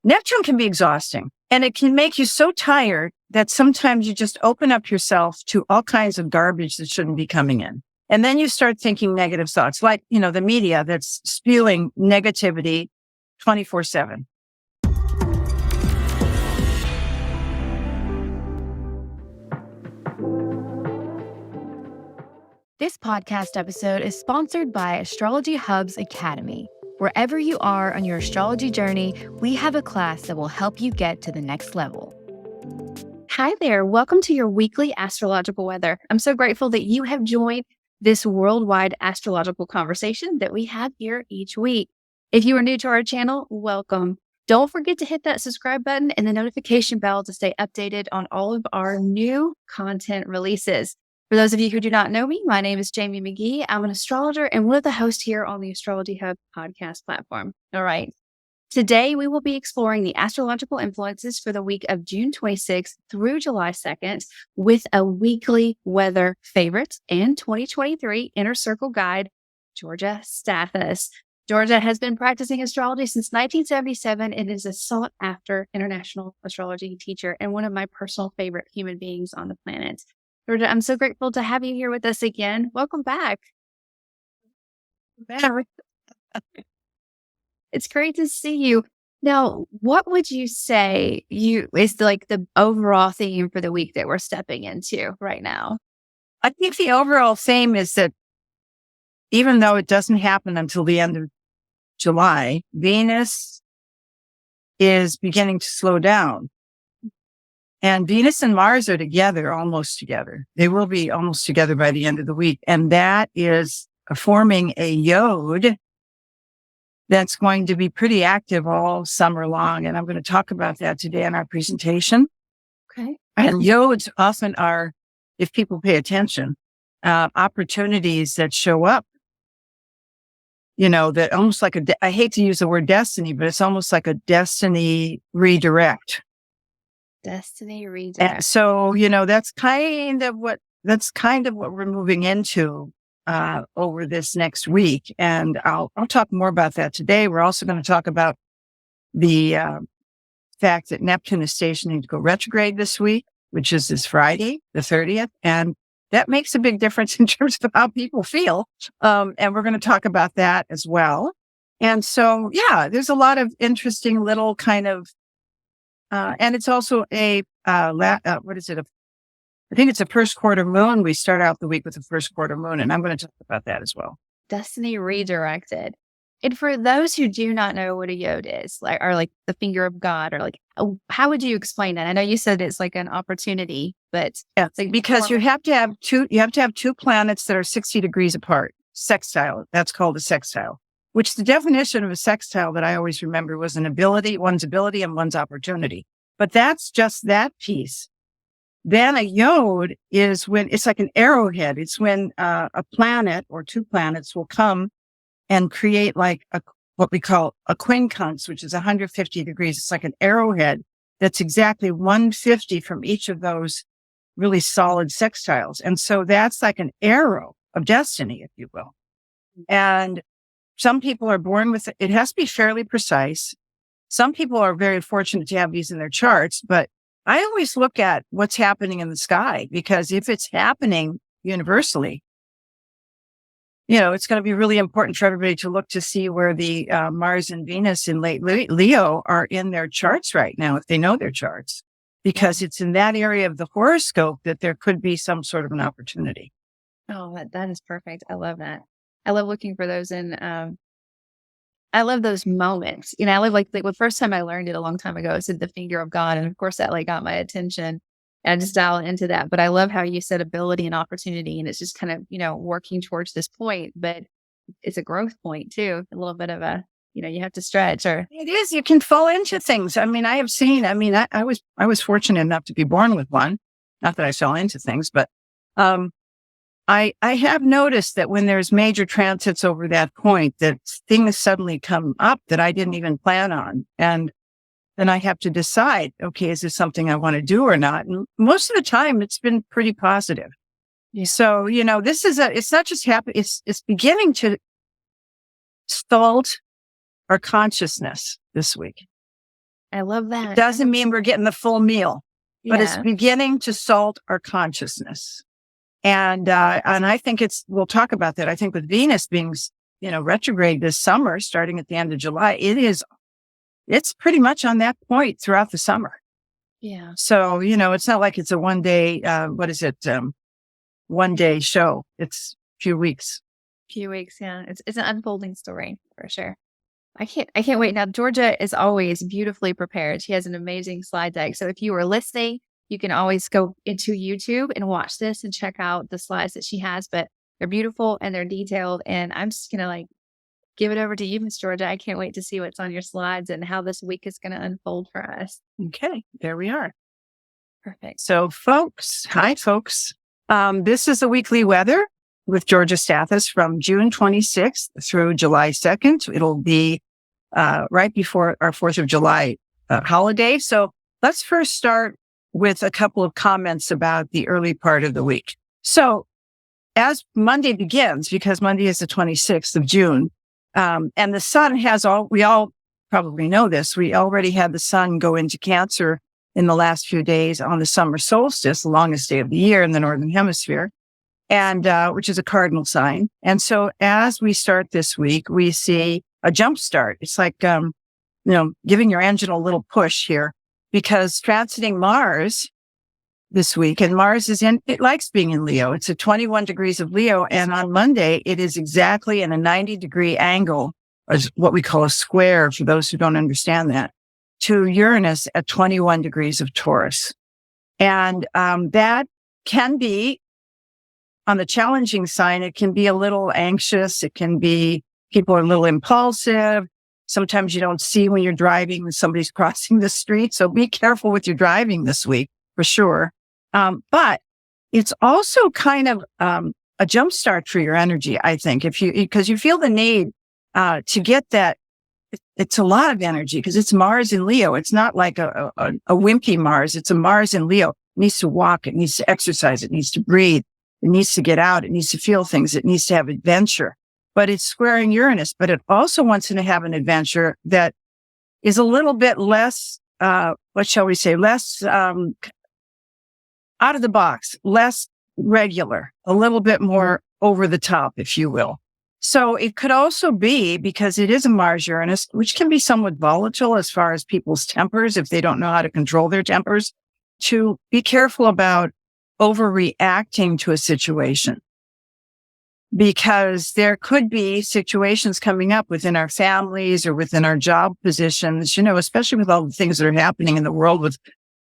Neptune can be exhausting, and it can make you so tired that sometimes you just open up yourself to all kinds of garbage that shouldn't be coming in. And then you start thinking negative thoughts, like, the media that's spewing negativity 24/7. This podcast episode is sponsored by Astrology Hub's Academy. Wherever you are on your astrology journey, we have a class that will help you get to the next level. Hi there. Welcome to your weekly astrological weather. I'm so grateful that you have joined this worldwide astrological conversation that we have here each week. If you are new to our channel, welcome. Don't forget to hit that subscribe button and the notification bell to stay updated on all of our new content releases. For those of you who do not know me, my name is Jamie McGee. I'm an astrologer and one of the hosts here on the Astrology Hub podcast platform. All right. Today, we will be exploring the astrological influences for the week of June 26th through July 2nd with a weekly weather favorite and 2023 Inner Circle guide, Georgia Stathis. Georgia has been practicing astrology since 1977 and is a sought-after international astrology teacher and one of my personal favorite human beings on the planet. Georgia, I'm so grateful to have you here with us again. Welcome back. It's great to see you. Now, what would you say is like the overall theme for the week that we're stepping into right now? I think the overall theme is that even though it doesn't happen until the end of July, Venus is beginning to slow down. And Venus and Mars are together, almost together. They will be almost together by the end of the week. And that is forming a yod that's going to be pretty active all summer long. And I'm going to talk about that today in our presentation. Okay. And yods often are, if people pay attention, opportunities that show up, that almost like I hate to use the word destiny, but it's almost like a destiny redirect. Destiny redirect. And so, that's kind of what we're moving into over this next week. And I'll talk more about that today. We're also going to talk about the fact that Neptune is stationing to go retrograde this week, which is this Friday, the 30th. And that makes a big difference in terms of how people feel. And we're going to talk about that as well. And so, there's a lot of interesting little kind of, and it's also what is it? I think it's a first quarter moon. We start out the week with a first quarter moon, and I'm going to talk about that as well. Destiny redirected. And for those who do not know what a yod is, or the finger of God, or how would you explain that? I know you said it's like an opportunity, but because you have to have two planets that are 60 degrees apart. Sextile. That's called a sextile. Which the definition of a sextile that I always remember was one's ability and one's opportunity. But that's just that piece. Then a yod is when it's like an arrowhead. It's when a planet or two planets will come and create like what we call a Quinn Kunks, which is 150 degrees. It's like an arrowhead that's exactly 150 from each of those really solid sextiles. And so that's like an arrow of destiny, if you will. And some people are born with it. It has to be fairly precise. Some people are very fortunate to have these in their charts, but I always look at what's happening in the sky, because if it's happening universally, it's going to be really important for everybody to look to see where the Mars and Venus in late Leo are in their charts right now, if they know their charts, because it's in that area of the horoscope that there could be some sort of an opportunity. Oh, that is perfect. I love that. I love looking for those I love those moments. I love like the first time I learned it a long time ago, it said the finger of God. And of course that got my attention and I just dial into that. But I love how you said ability and opportunity. And it's just kind of, working towards this point, but it's a growth point too. A little bit of you have to stretch or. It is, you can fall into things. I mean, I was fortunate enough to be born with one. Not that I fell into things, but, I have noticed that when there's major transits over that point, that things suddenly come up that I didn't even plan on. And then I have to decide, okay, is this something I want to do or not? And most of the time it's been pretty positive. Yeah. So, this is it's not just happen. It's beginning to salt our consciousness this week. I love that. It doesn't mean we're getting the full meal, but it's Yeah. beginning to salt our consciousness. And I think we'll talk about that. I think with Venus being, retrograde this summer, starting at the end of July, it's pretty much on that point throughout the summer. Yeah. So, it's not like it's a 1 day, 1 day show. It's a few weeks. Yeah. It's an unfolding story for sure. I can't wait. Now, Georgia is always beautifully prepared. She has an amazing slide deck. So if you are listening, you can always go into YouTube and watch this and check out the slides that she has, but they're beautiful and they're detailed. And I'm just going to give it over to you, Miss Georgia. I can't wait to see what's on your slides and how this week is going to unfold for us. Okay, there we are. Perfect. So hi folks. This is the weekly weather with Georgia Stathis from June 26th through July 2nd. It'll be right before our 4th of July holiday. So let's first start with a couple of comments about the early part of the week. So as Monday begins, because Monday is the 26th of June, and the sun we all probably know this, we already had the sun go into Cancer in the last few days on the summer solstice, the longest day of the year in the Northern Hemisphere, and which is a cardinal sign. And so as we start this week, we see a jump start. It's like, giving your engine a little push here, because transiting Mars this week, and Mars it likes being in Leo. It's at 21 degrees of Leo. And on Monday, it is exactly in a 90-degree angle, as what we call a square for those who don't understand that, to Uranus at 21 degrees of Taurus. And that can be, on the challenging sign, it can be a little anxious. It can be, people are a little impulsive. Sometimes you don't see when you're driving when somebody's crossing the street. So be careful with your driving this week, for sure. But it's also kind of a jumpstart for your energy, I think, because you feel the need to get that. It's a lot of energy because it's Mars in Leo. It's not like a wimpy Mars. It's a Mars in Leo. It needs to walk. It needs to exercise. It needs to breathe. It needs to get out. It needs to feel things. It needs to have adventure. But it's squaring Uranus. But it also wants to have an adventure that is a little bit less, less out of the box, less regular, a little bit more over the top, if you will. So it could also be, because it is a Mars-Uranus, which can be somewhat volatile as far as people's tempers, if they don't know how to control their tempers, to be careful about overreacting to a situation. Because there could be situations coming up within our families or within our job positions, especially with all the things that are happening in the world with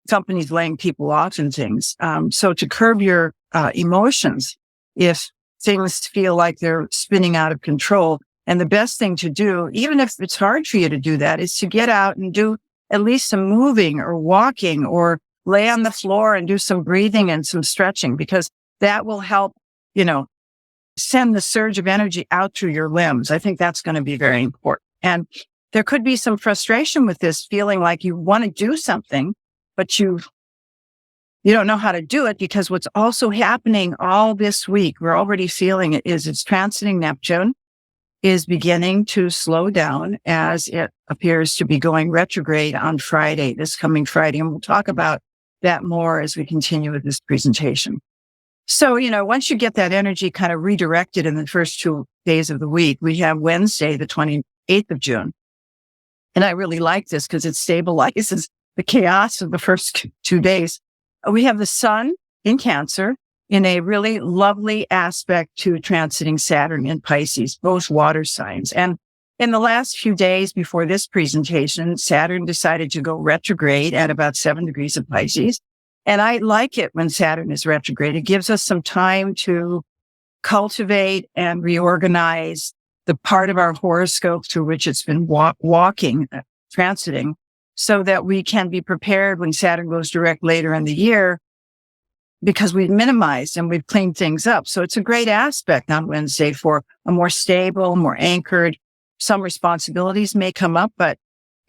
companies laying people off and things. So to curb your emotions, if things feel like they're spinning out of control. And the best thing to do, even if it's hard for you to do that, is to get out and do at least some moving or walking, or lay on the floor and do some breathing and some stretching, because that will help, send the surge of energy out through your limbs. I think that's going to be very important. And there could be some frustration with this, feeling like you want to do something, but you don't know how to do it, because what's also happening all this week, we're already feeling it, is it's transiting Neptune is beginning to slow down as it appears to be going retrograde on Friday, this coming Friday. And we'll talk about that more as we continue with this presentation. So, once you get that energy kind of redirected in the first 2 days of the week, we have Wednesday, the 28th of June. And I really like this because it stabilizes the chaos of the first 2 days. We have the sun in Cancer in a really lovely aspect to transiting Saturn in Pisces, both water signs. And in the last few days before this presentation, Saturn decided to go retrograde at about 7 degrees of Pisces. And I like it when Saturn is retrograde. It gives us some time to cultivate and reorganize the part of our horoscope through which it's been transiting, so that we can be prepared when Saturn goes direct later in the year, because we've minimized and we've cleaned things up. So it's a great aspect on Wednesday for a more stable, more anchored. Some responsibilities may come up, but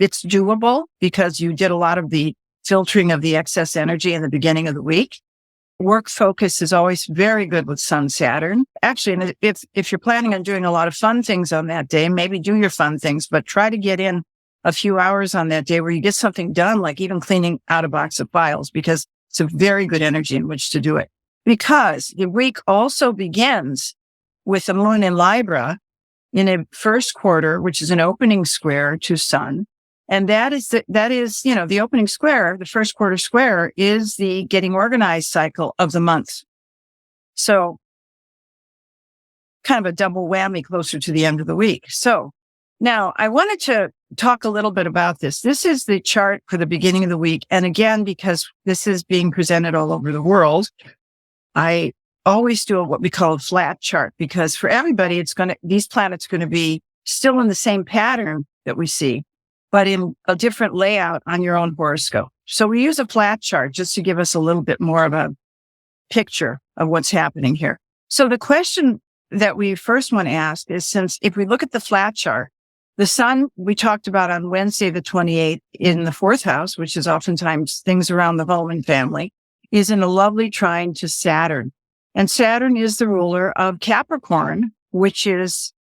it's doable because you did a lot of the filtering of the excess energy in the beginning of the week. Work focus is always very good with Sun Saturn. Actually, and if you're planning on doing a lot of fun things on that day, maybe do your fun things, but try to get in a few hours on that day where you get something done, like even cleaning out a box of files, because it's a very good energy in which to do it. Because the week also begins with the moon in Libra in a first quarter, which is an opening square to Sun. And that is, the opening square, the first quarter square is the getting organized cycle of the month. So kind of a double whammy closer to the end of the week. So now I wanted to talk a little bit about this. This is the chart for the beginning of the week. And again, because this is being presented all over the world, I always do what we call a flat chart, because for everybody, these planets are going to be still in the same pattern that we see, but in a different layout on your own horoscope. So we use a flat chart just to give us a little bit more of a picture of what's happening here. So the question that we first want to ask is, since if we look at the flat chart, the Sun we talked about on Wednesday, the 28th in the fourth house, which is oftentimes things around the home and family, is in a lovely trine to Saturn. And Saturn is the ruler of Capricorn, which is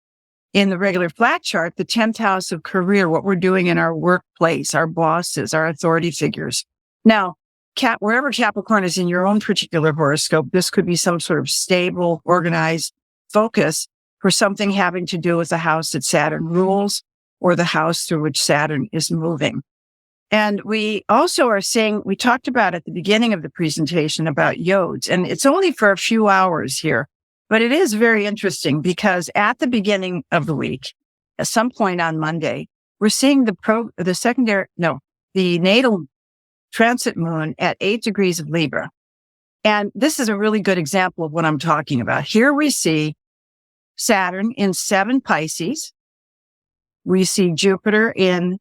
in the regular flat chart, the 10th house of career, what we're doing in our workplace, our bosses, our authority figures. Now, wherever Capricorn is in your own particular horoscope, this could be some sort of stable, organized focus for something having to do with the house that Saturn rules or the house through which Saturn is moving. And we also are seeing, we talked about at the beginning of the presentation about yodes, and it's only for a few hours here, but it is very interesting because at the beginning of the week, at some point on Monday, we're seeing the natal transit moon at 8 degrees of Libra. And this is a really good example of what I'm talking about. Here we see Saturn in 7 Pisces. We see Jupiter in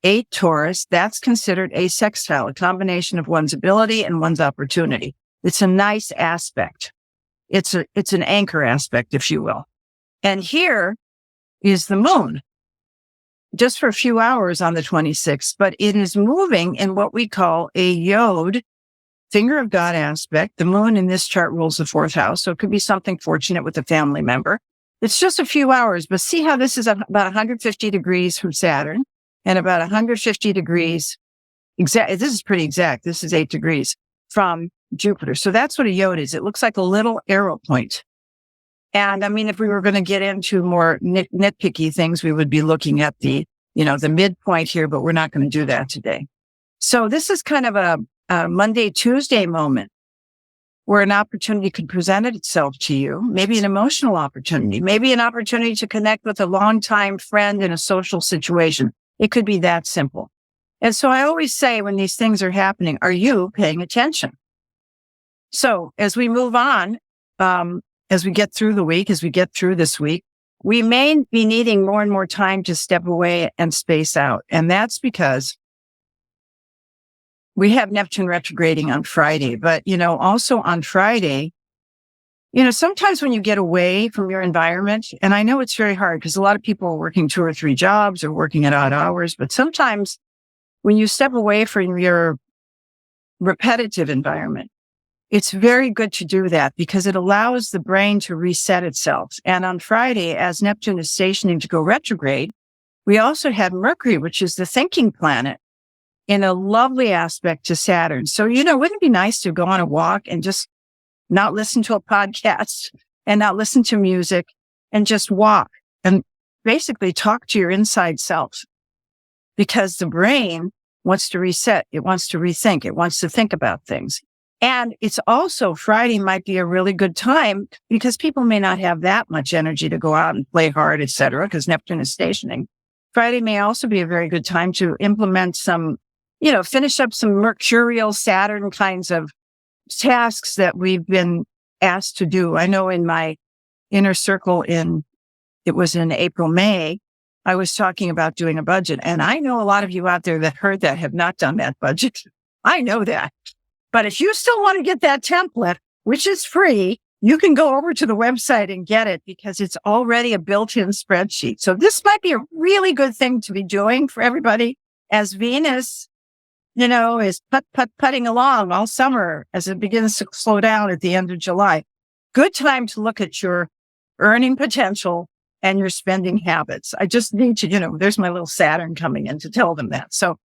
8 Taurus. That's considered a sextile, a combination of one's ability and one's opportunity. It's a nice aspect. It's an anchor aspect, if you will. And here is the moon, just for a few hours on the 26th, but it is moving in what we call a yod, finger of God aspect. The moon in this chart rules the 4th house, so it could be something fortunate with a family member. It's just a few hours, but see how this is about 150 degrees from Saturn and about 150 degrees exact. This is pretty exact. This is 8 degrees from Jupiter. So that's what a yod is. It looks like a little arrow point. And I mean, if we were going to get into more nitpicky things, we would be looking at the midpoint here, but we're not going to do that today. So this is kind of a Monday, Tuesday moment where an opportunity could present itself to you, maybe an emotional opportunity, maybe an opportunity to connect with a longtime friend in a social situation. It could be that simple. And so I always say when these things are happening, are you paying attention? So as we move on, as we get through the week, as we get through this week, we may be needing more and more time to step away and space out. And that's because we have Neptune retrograding on Friday, but, also on Friday, sometimes when you get away from your environment, and I know it's very hard because a lot of people are working 2 or 3 jobs or working at odd hours, but sometimes when you step away from your repetitive environment, it's very good to do that because it allows the brain to reset itself. And on Friday, as Neptune is stationing to go retrograde, we also had Mercury, which is the thinking planet, in a lovely aspect to Saturn. So, wouldn't it be nice to go on a walk and just not listen to a podcast and not listen to music and just walk and basically talk to your inside self? Because the brain wants to reset. It wants to rethink. It wants to think about things. And it's also, Friday might be a really good time because people may not have that much energy to go out and play hard, et cetera, because Neptune is stationing. Friday may also be a very good time to implement some, finish up some mercurial Saturn kinds of tasks that we've been asked to do. I know in my inner circle it was in April, May, I was talking about doing a budget. And I know a lot of you out there that heard that have not done that budget. I know that. But if you still want to get that template, which is free, you can go over to the website and get it because it's already a built-in spreadsheet. So this might be a really good thing to be doing for everybody as Venus, is putting along all summer as it begins to slow down at the end of July. Good time to look at your earning potential and your spending habits. I just need to, there's my little Saturn coming in to tell them that. So,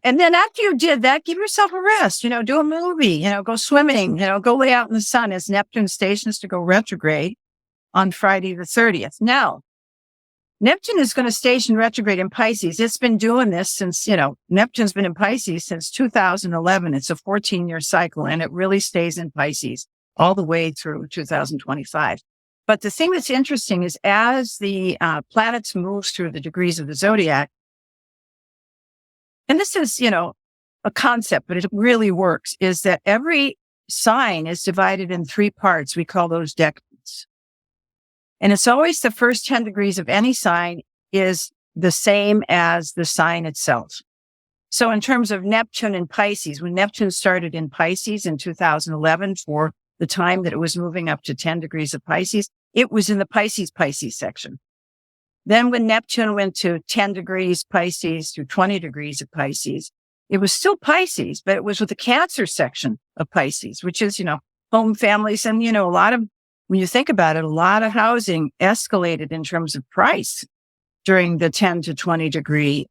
and then after you did that, give yourself a rest, do a movie, go swimming, go lay out in the sun as Neptune stations to go retrograde on Friday the 30th. Now, Neptune is going to station retrograde in Pisces. It's been doing this since, Neptune's been in Pisces since 2011. It's a 14-year cycle, and it really stays in Pisces all the way through 2025. But the thing that's interesting is as the planets move through the degrees of the zodiac, and this is, a concept, but it really works, is that every sign is divided in 3 parts. We call those decades. And it's always the first 10 degrees of any sign is the same as the sign itself. So in terms of Neptune and Pisces, when Neptune started in Pisces in 2011 for the time that it was moving up to 10 degrees of Pisces, it was in the Pisces section. Then when Neptune went to 10 degrees Pisces to 20 degrees of Pisces, it was still Pisces, but it was with the Cancer section of Pisces, which is, home, families. And, when you think about it, a lot of housing escalated in terms of price during the 10 to 20 degree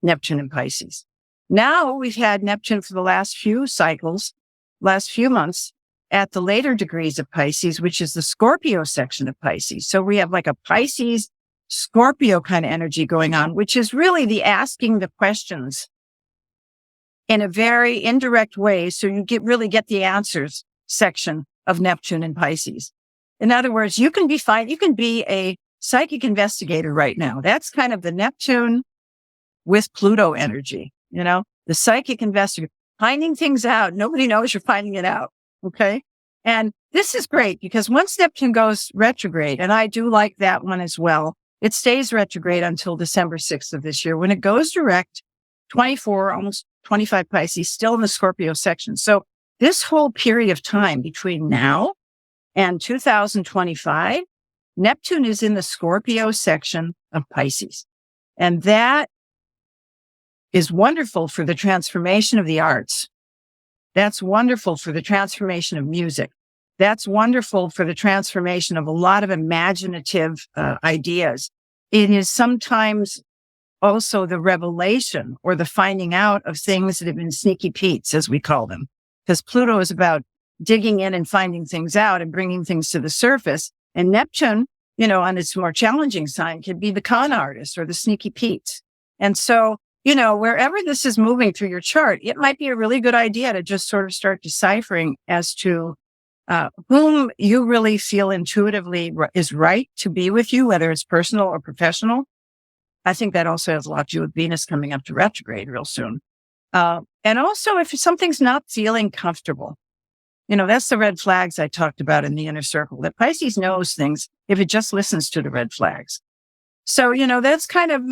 Neptune in Pisces. Now we've had Neptune for the last few cycles, last few months at the later degrees of Pisces, which is the Scorpio section of Pisces. So we have like a Pisces Scorpio kind of energy going on, which is really the asking the questions in a very indirect way. So you really get the answers section of Neptune and Pisces. In other words, you can be a psychic investigator right now. That's kind of the Neptune with Pluto energy, the psychic investigator, finding things out. Nobody knows you're finding it out. Okay. And this is great because once Neptune goes retrograde, and I do like that one as well, it stays retrograde until December 6th of this year. When it goes direct, 24, almost 25 Pisces, still in the Scorpio section. So this whole period of time between now and 2025, Neptune is in the Scorpio section of Pisces. And that is wonderful for the transformation of the arts. That's wonderful for the transformation of music. That's wonderful for the transformation of a lot of imaginative ideas. It is sometimes also the revelation or the finding out of things that have been sneaky petes, as we call them. Because Pluto is about digging in and finding things out and bringing things to the surface. And Neptune, on its more challenging sign, can be the con artist or the sneaky petes. And so, wherever this is moving through your chart, it might be a really good idea to just sort of start deciphering as to whom you really feel intuitively is right to be with you, whether it's personal or professional. I think that also has a lot to do with Venus coming up to retrograde real soon. And also if something's not feeling comfortable, that's the red flags I talked about in the inner circle, that Pisces knows things if it just listens to the red flags. So, that's kind of,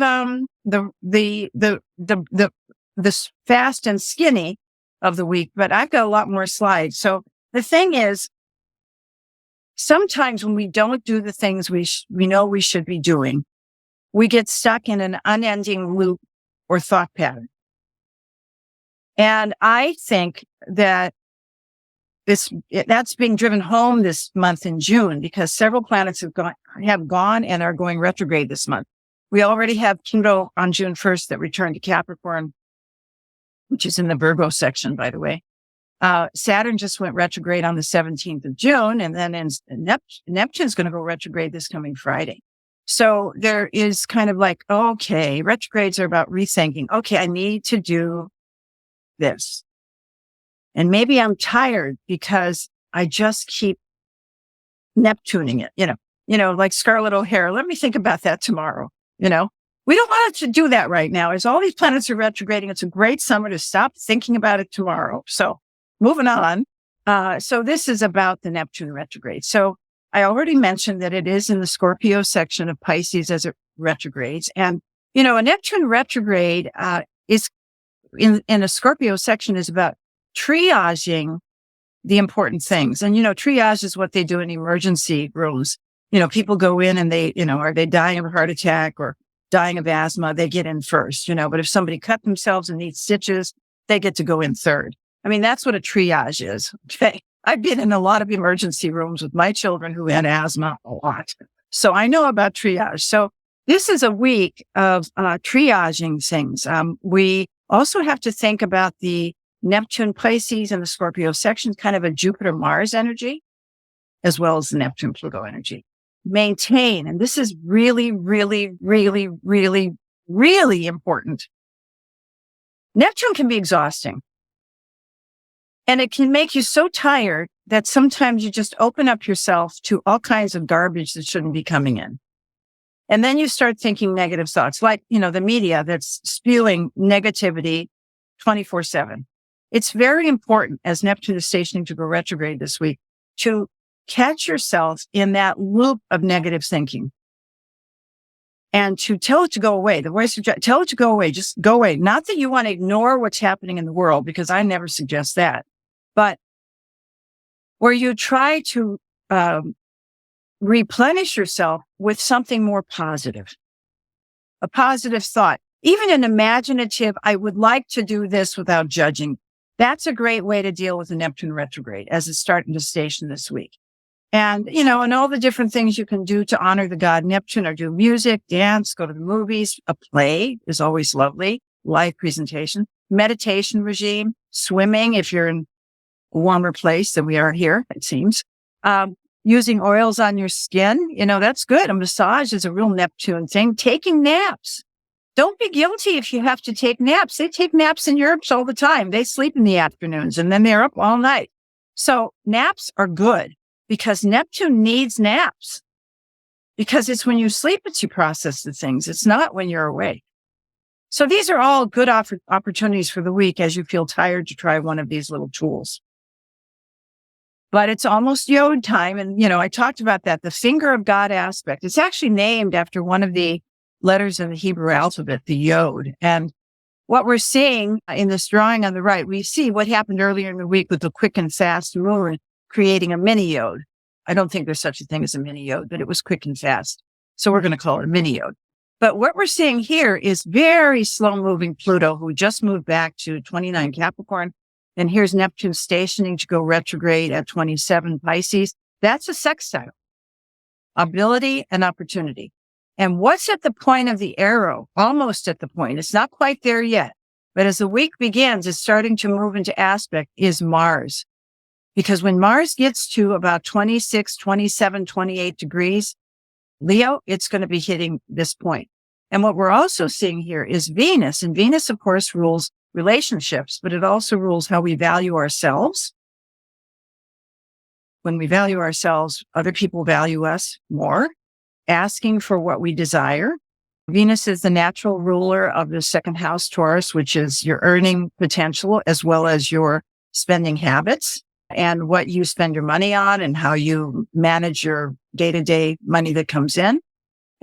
the fast and skinny of the week, but I've got a lot more slides. So the thing is, sometimes when we don't do the things we know we should be doing, we get stuck in an unending loop or thought pattern. And I think that that's being driven home this month in June because several planets have gone and are going retrograde this month. We already have Pluto on June 1st that returned to Capricorn, which is in the Virgo section, by the way. Saturn just went retrograde on the 17th of June, and then Neptune's going to go retrograde this coming Friday. So there is kind of like, okay, retrogrades are about rethinking. Okay, I need to do this. And maybe I'm tired because I just keep Neptuning it, like Scarlett O'Hara. Let me think about that tomorrow. We don't want to do that right now. As all these planets are retrograding, it's a great summer to stop thinking about it tomorrow. So moving on. So this is about the Neptune retrograde. So I already mentioned that it is in the Scorpio section of Pisces as it retrogrades. And, a Neptune retrograde is in a Scorpio section is about triaging the important things. And, triage is what they do in emergency rooms. People go in and they, are they dying of a heart attack or dying of asthma? They get in first, but if somebody cut themselves and needs stitches, they get to go in third. I mean, that's what a triage is. Okay. I've been in a lot of emergency rooms with my children who had asthma a lot. So I know about triage. So this is a week of triaging things. We also have to think about the Neptune Pisces and the Scorpio section, kind of a Jupiter-Mars energy, as well as the Neptune-Pluto energy. Maintain, and this is really, really, really, really, really important. Neptune can be exhausting. And it can make you so tired that sometimes you just open up yourself to all kinds of garbage that shouldn't be coming in. And then you start thinking negative thoughts, like, the media that's spewing negativity 24/7. It's very important, as Neptune is stationing to go retrograde this week, to catch yourself in that loop of negative thinking and to tell it to go away. The voice of tell it to go away. Just go away. Not that you want to ignore what's happening in the world, because I never suggest that, but where you try to replenish yourself with something more positive, a positive thought, even an imaginative, I would like to do this without judging. That's a great way to deal with the Neptune retrograde as it's starting to station this week. And, and all the different things you can do to honor the god Neptune, or do music, dance, go to the movies. A play is always lovely. Live presentation, meditation regime, swimming if you're in a warmer place than we are here, it seems. Using oils on your skin, that's good. A massage is a real Neptune thing. Taking naps. Don't be guilty if you have to take naps. They take naps in Europe all the time. They sleep in the afternoons and then they're up all night. So naps are good because Neptune needs naps, because it's when you sleep that you process the things. It's not when you're awake. So these are all good opportunities for the week as you feel tired to try one of these little tools. But it's almost Yod time. And, I talked about that, the finger of God aspect. It's actually named after one of the letters in the Hebrew alphabet, the Yod. And what we're seeing in this drawing on the right, we see what happened earlier in the week with the quick and fast moon creating a mini Yod. I don't think there's such a thing as a mini Yod, but it was quick and fast. So we're going to call it a mini Yod. But what we're seeing here is very slow moving Pluto, who just moved back to 29 Capricorn. And here's Neptune stationing to go retrograde at 27 Pisces. That's a sextile. Ability and opportunity. And what's at the point of the arrow? Almost at the point. It's not quite there yet. But as the week begins, it's starting to move into aspect, is Mars. Because when Mars gets to about 26, 27, 28 degrees, Leo, it's going to be hitting this point. And what we're also seeing here is Venus. And Venus, of course, rules relationships, but it also rules how we value ourselves. When we value ourselves, other people value us more, asking for what we desire. Venus is the natural ruler of the second house, Taurus, which is your earning potential as well as your spending habits and what you spend your money on and how you manage your day-to-day money that comes in.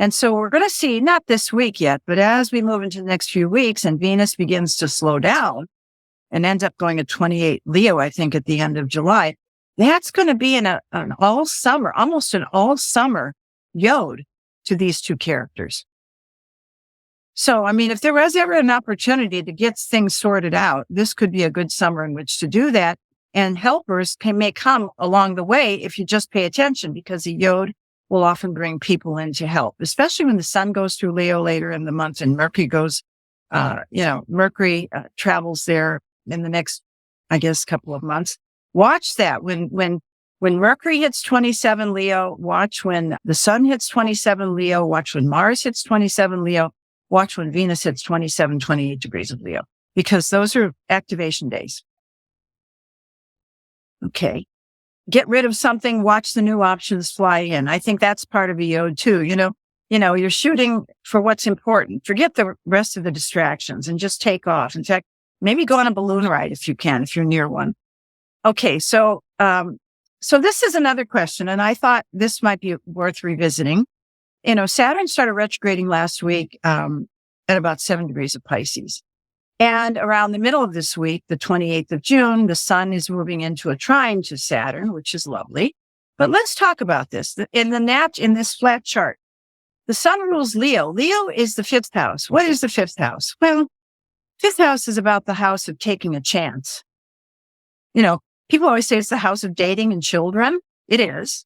And so we're going to see, not this week yet, but as we move into the next few weeks and Venus begins to slow down and ends up going at 28 Leo, I think, at the end of July, that's going to be an all summer, almost an all summer Yod to these two characters. So, if there was ever an opportunity to get things sorted out, this could be a good summer in which to do that. And helpers may come along the way if you just pay attention, because the Yod will often bring people in to help, especially when the sun goes through Leo later in the month and Mercury goes, Mercury travels there in the next, couple of months. Watch that. When Mercury hits 27 Leo, watch when the sun hits 27 Leo, watch when Mars hits 27 Leo, watch when Venus hits 27, 28 degrees of Leo, because those are activation days. Okay. Get rid of something, watch the new options fly in. I think that's part of a Yod too. You're shooting for what's important. Forget the rest of the distractions and just take off. In fact, maybe go on a balloon ride if you can, if you're near one. Okay. So this is another question, and I thought this might be worth revisiting. Saturn started retrograding last week, at about 7 degrees of Pisces. And around the middle of this week, the 28th of June, the sun is moving into a trine to Saturn, which is lovely. But let's talk about this. In this flat chart, the sun rules Leo. Leo is the fifth house. What is the fifth house? Well, fifth house is about the house of taking a chance. People always say it's the house of dating and children. It is.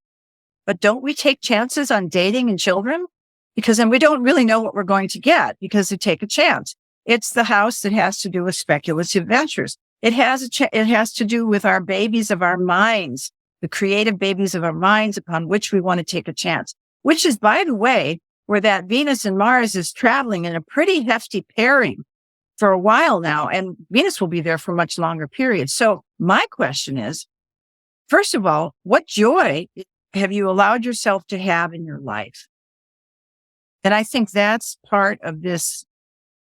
But don't we take chances on dating and children? Because then we don't really know what we're going to get because we take a chance. It's the house that has to do with speculative ventures. It has to do with our babies of our minds, the creative babies of our minds upon which we want to take a chance, which is, by the way, where that Venus and Mars is traveling in a pretty hefty pairing for a while now. And Venus will be there for a much longer period. So my question is, first of all, what joy have you allowed yourself to have in your life? And I think that's part of this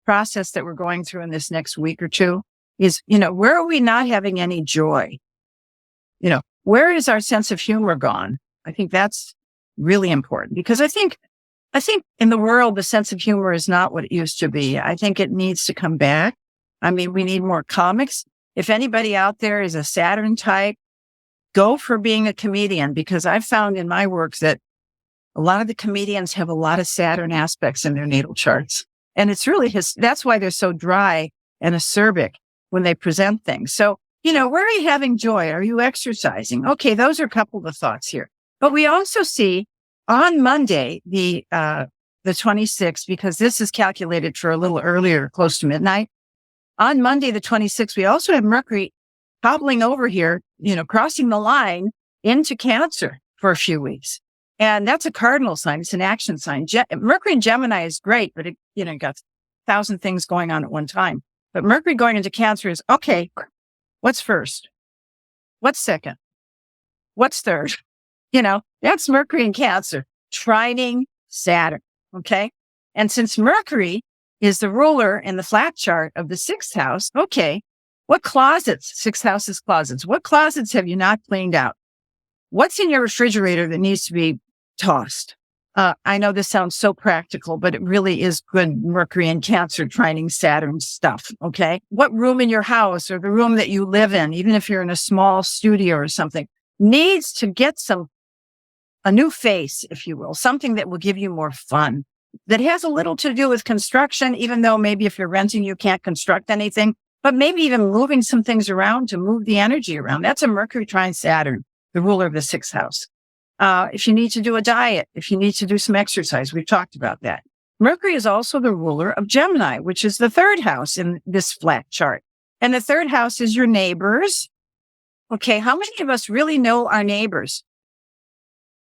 process that we're going through in this next week or two is, where are we not having any joy? Where is our sense of humor gone? I think that's really important because I think in the world, the sense of humor is not what it used to be. I think it needs to come back. I mean, we need more comics. If anybody out there is a Saturn type, go for being a comedian because I've found in my work that a lot of the comedians have a lot of Saturn aspects in their natal charts. And it's really that's why they're so dry and acerbic when they present things. So, where are you having joy? Are you exercising? Okay, those are a couple of the thoughts here. But we also see on Monday, the 26th, because this is calculated for a little earlier, close to midnight. On Monday, the 26th, we also have Mercury hobbling over here, crossing the line into Cancer for a few weeks. And that's a cardinal sign. It's an action sign. Mercury in Gemini is great, but it, got 1,000 things going on at one time. But Mercury going into Cancer is, okay, what's first? What's second? What's third? That's Mercury in Cancer, trining Saturn. Okay. And since Mercury is the ruler in the flat chart of the 6th house, okay, what closets, 6th house is closets, what closets have you not cleaned out? What's in your refrigerator that needs to be tossed? I know this sounds so practical, but it really is good Mercury and Cancer trining Saturn stuff. Okay. What room in your house or the room that you live in, even if you're in a small studio or something, needs to get a new face, if you will, something that will give you more fun, that has a little to do with construction, even though maybe if you're renting, you can't construct anything, but maybe even moving some things around to move the energy around. That's a Mercury trine Saturn, the ruler of the 6th house. If you need to do a diet, if you need to do some exercise, we've talked about that. Mercury is also the ruler of Gemini, which is the 3rd house in this flat chart. And the 3rd house is your neighbors. Okay. How many of us really know our neighbors?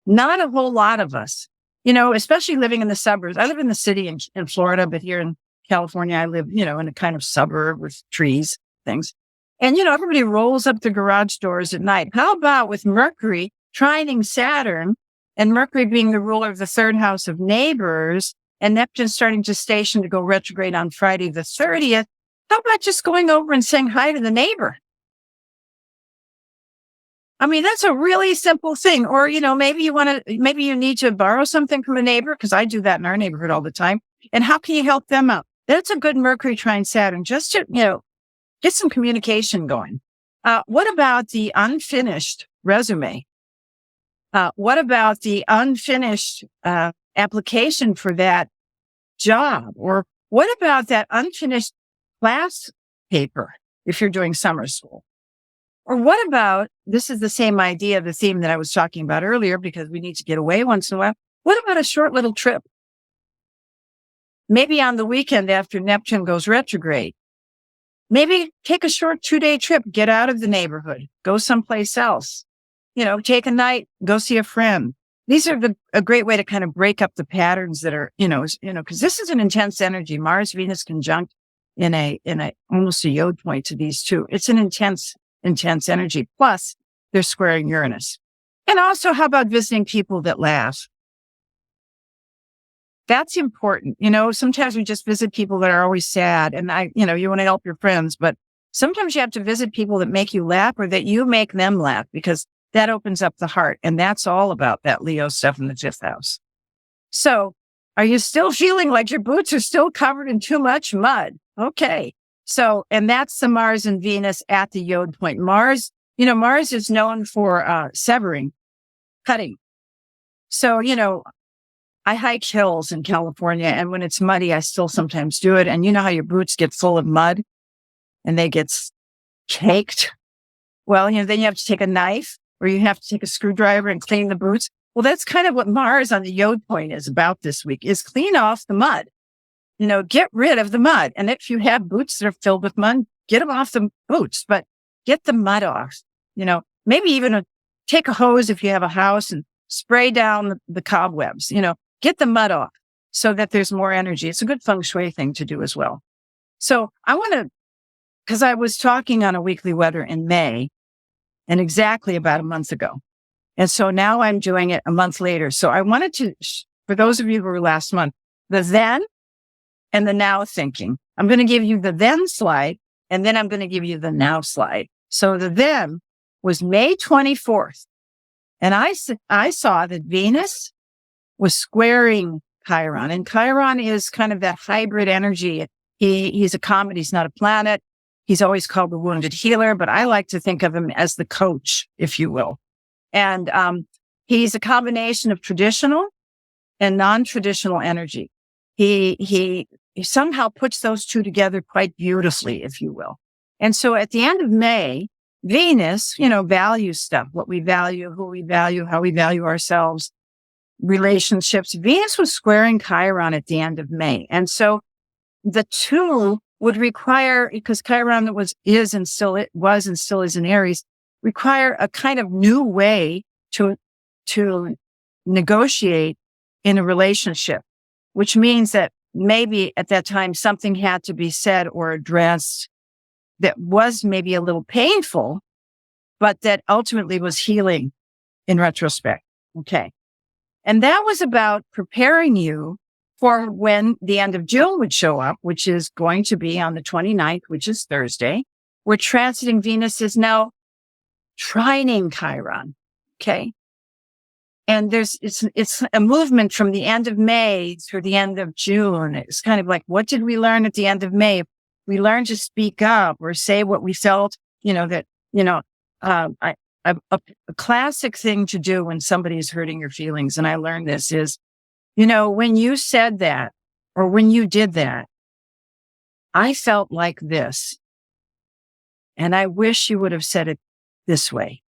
Not a whole lot of us, especially living in the suburbs. I live in the city in Florida, but here in California, I live, in a kind of suburb with trees, things. And, everybody rolls up the garage doors at night. How about with Mercury trining Saturn and Mercury being the ruler of the 3rd house of neighbors and Neptune starting to station to go retrograde on Friday the 30th? How about just going over and saying hi to the neighbor? I mean, that's a really simple thing. Or, maybe you need to borrow something from a neighbor, because I do that in our neighborhood all the time. And how can you help them out? That's a good Mercury trine Saturn, just to, get some communication going. What about the unfinished resume? What about the unfinished application for that job? Or what about that unfinished class paper if you're doing summer school? Or what about, this is the same idea, the theme that I was talking about earlier, because we need to get away once in a while. What about a short little trip? Maybe on the weekend after Neptune goes retrograde. Maybe take a short 2-day trip, get out of the neighborhood, go someplace else. Take a night, go see a friend. These are a great way to kind of break up the patterns that are, because this is an intense energy. Mars, Venus conjunct in a almost a yod point to these two. It's an intense energy. Plus, they're squaring Uranus. And also, how about visiting people that laugh? That's important. Sometimes we just visit people that are always sad, and you want to help your friends, but sometimes you have to visit people that make you laugh or that you make them laugh, because that opens up the heart. And that's all about that Leo stuff in the 5th house. So are you still feeling like your boots are still covered in too much mud? Okay. So, and that's the Mars and Venus at the yod point. Mars is known for severing, cutting. So, I hike hills in California, and when it's muddy, I still sometimes do it. And you know how your boots get full of mud and they get caked? Well, then you have to take a knife, or you have to take a screwdriver and clean the boots. Well, that's kind of what Mars on the Yod point is about this week, is clean off the mud. Get rid of the mud. And if you have boots that are filled with mud, get them off the boots, but get the mud off. Maybe even take a hose if you have a house and spray down the cobwebs, get the mud off so that there's more energy. It's a good feng shui thing to do as well. So because I was talking on a weekly weather in May and exactly about a month ago. And so now I'm doing it a month later. So I wanted to, for those of you who were last month, the then and the now thinking. I'm going to give you the then slide, and then I'm going to give you the now slide. So the then was May 24th. And I saw that Venus was squaring Chiron. And Chiron is kind of that hybrid energy. He's a comet. He's not a planet. He's always called the wounded healer, but I like to think of him as the coach, if you will. And he's a combination of traditional and non-traditional energy. He somehow puts those two together quite beautifully, if you will. And so at the end of May, Venus, values stuff, what we value, who we value, how we value ourselves, relationships. Venus was squaring Chiron at the end of May. And so the two would require, because Chiron is and still is in Aries, require a kind of new way to negotiate in a relationship, which means that maybe at that time something had to be said or addressed that was maybe a little painful, but that ultimately was healing in retrospect. Okay. And that was about preparing you for when the end of June would show up, which is going to be on the 29th, which is Thursday. We're transiting Venus is now trining Chiron. Okay. And it's a movement from the end of May through the end of June. It's kind of like, what did we learn at the end of May? We learned to speak up or say what we felt, a classic thing to do when somebody is hurting your feelings. And I learned this is, when you said that or when you did that, I felt like this. And I wish you would have said it this way.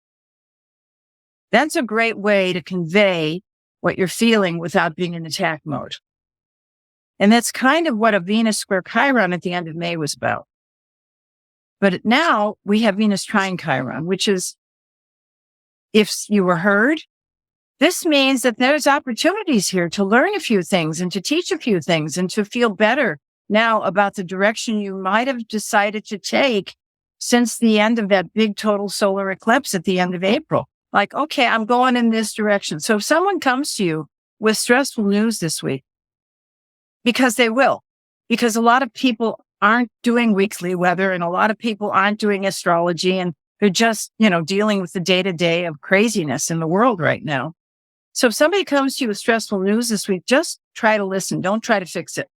That's a great way to convey what you're feeling without being in attack mode. And that's kind of what a Venus square Chiron at the end of May was about. But now we have Venus trine Chiron, which is, if you were heard, this means that there's opportunities here to learn a few things and to teach a few things and to feel better now about the direction you might have decided to take since the end of that big total solar eclipse at the end of April. Like, okay, I'm going in this direction. So if someone comes to you with stressful news this week, because they will, because a lot of people aren't doing weekly weather and a lot of people aren't doing astrology and they're just, dealing with the day-to-day of craziness in the world right now. So if somebody comes to you with stressful news this week, just try to listen. Don't try to fix it.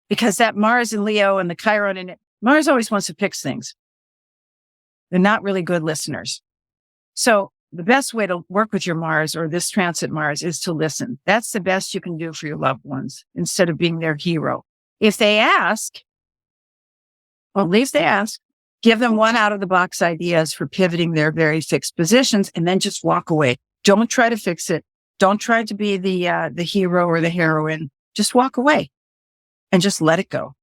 Because that Mars in Leo and the Chiron in it, Mars always wants to fix things. They're not really good listeners. So the best way to work with your Mars or this transit Mars is to listen. That's the best you can do for your loved ones instead of being their hero. If they ask, well, at least they ask, give them one out of the box ideas for pivoting their very fixed positions and then just walk away. Don't try to fix it. Don't try to be the hero or the heroine. Just walk away and just let it go.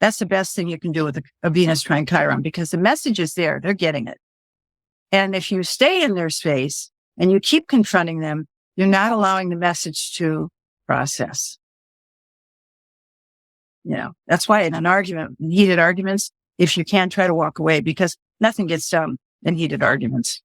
That's the best thing you can do with a Venus trine Chiron because the message is there. They're getting it. And if you stay in their space and you keep confronting them, you're not allowing the message to process. That's why in an argument, in heated arguments, if you can, try to walk away because nothing gets done in heated arguments.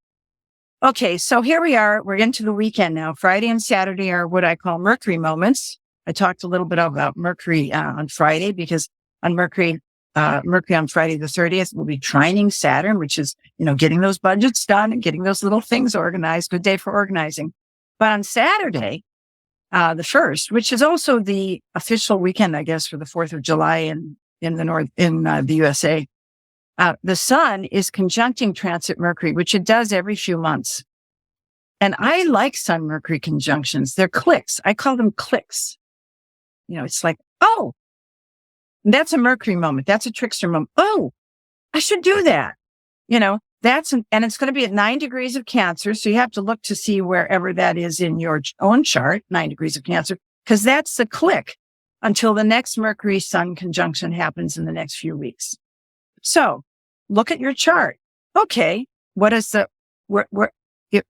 Okay, so here we are. We're into the weekend now. Friday and Saturday are what I call Mercury moments. I talked a little bit about Mercury on Friday because on Mercury on Friday the 30th will be trining Saturn, which is, getting those budgets done and getting those little things organized. Good day for organizing. But on Saturday, the 1st, which is also the official weekend, I guess, for the 4th of July in the USA, the sun is conjuncting transit Mercury, which it does every few months. And I like sun Mercury conjunctions. They're clicks. I call them clicks. It's like, oh, that's a Mercury moment. That's a trickster moment. Oh, I should do that. and it's going to be at 9 degrees of Cancer. So you have to look to see wherever that is in your own chart, 9 degrees of Cancer, because that's the click until the next Mercury Sun conjunction happens in the next few weeks. So look at your chart. Okay. What is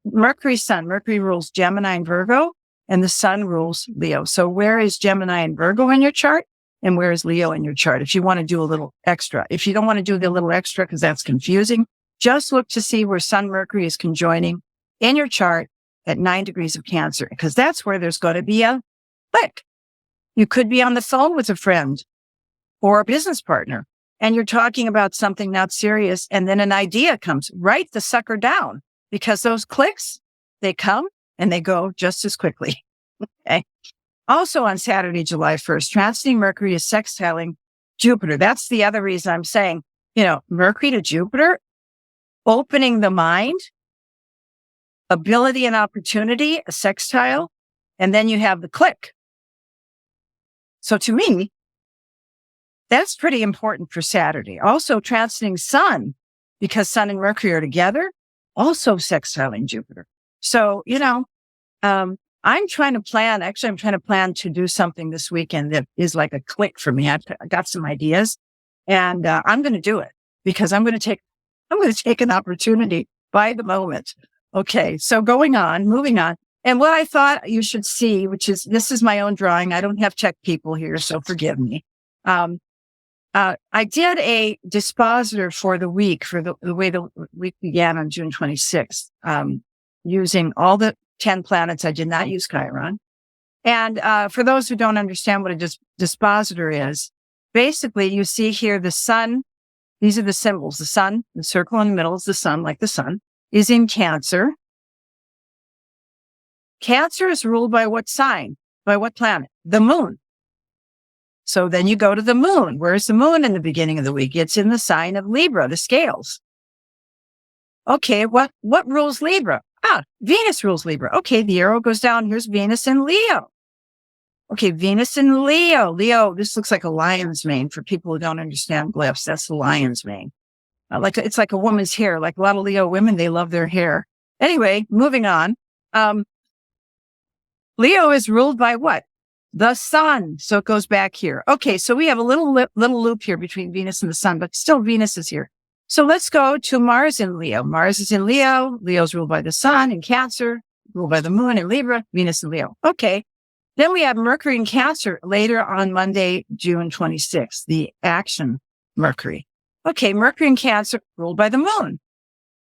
Mercury Sun? Mercury rules Gemini and Virgo, and the Sun rules Leo. So where is Gemini and Virgo in your chart? And where is Leo in your chart? If you want to do a little extra. If you don't want to do the little extra because that's confusing, just look to see where Sun Mercury is conjoining in your chart at 9 degrees of Cancer, because that's where there's going to be a click. You could be on the phone with a friend or a business partner, and you're talking about something not serious, and then an idea comes. Write the sucker down, because those clicks, they come and they go just as quickly. Okay. Also on Saturday, July 1st, transiting Mercury is sextiling Jupiter. That's the other reason I'm saying, Mercury to Jupiter, opening the mind, ability and opportunity, a sextile, and then you have the click. So to me, that's pretty important for Saturday. Also transiting Sun, because Sun and Mercury are together, also sextiling Jupiter. So, I'm trying to plan to do something this weekend that is like a click for me. I got some ideas, and I'm going to do it, because I'm going to take an opportunity by the moment. Okay. So moving on. And what I thought you should see, this is my own drawing. I don't have tech people here, so forgive me. I did a dispositor for the week, for the way the week began on June 26th, using all the 10 planets. I did not use Chiron. And for those who don't understand what a dispositor is, basically you see here the Sun. These are the symbols. The Sun, the circle in the middle is the Sun, like the Sun, is in Cancer. Cancer is ruled by what sign? By what planet? The Moon. So then you go to the Moon. Where's the Moon in the beginning of the week? It's in the sign of Libra, the scales. Okay, what rules Libra? Venus rules Libra. Okay, the arrow goes down. Here's Venus in Leo. Okay, Venus in Leo. Leo, this looks like a lion's mane for people who don't understand glyphs. That's the lion's mane. It's like a woman's hair. Like a lot of Leo women, they love their hair. Anyway, moving on. Leo is ruled by what? The Sun. So it goes back here. Okay, so we have a little loop here between Venus and the Sun, but still Venus is here. So let's go to Mars in Leo. Mars is in Leo. Leo's ruled by the Sun in Cancer, ruled by the Moon in Libra, Venus in Leo. Okay. Then we have Mercury in Cancer later on Monday, June 26th, the action Mercury. Okay, Mercury in Cancer ruled by the Moon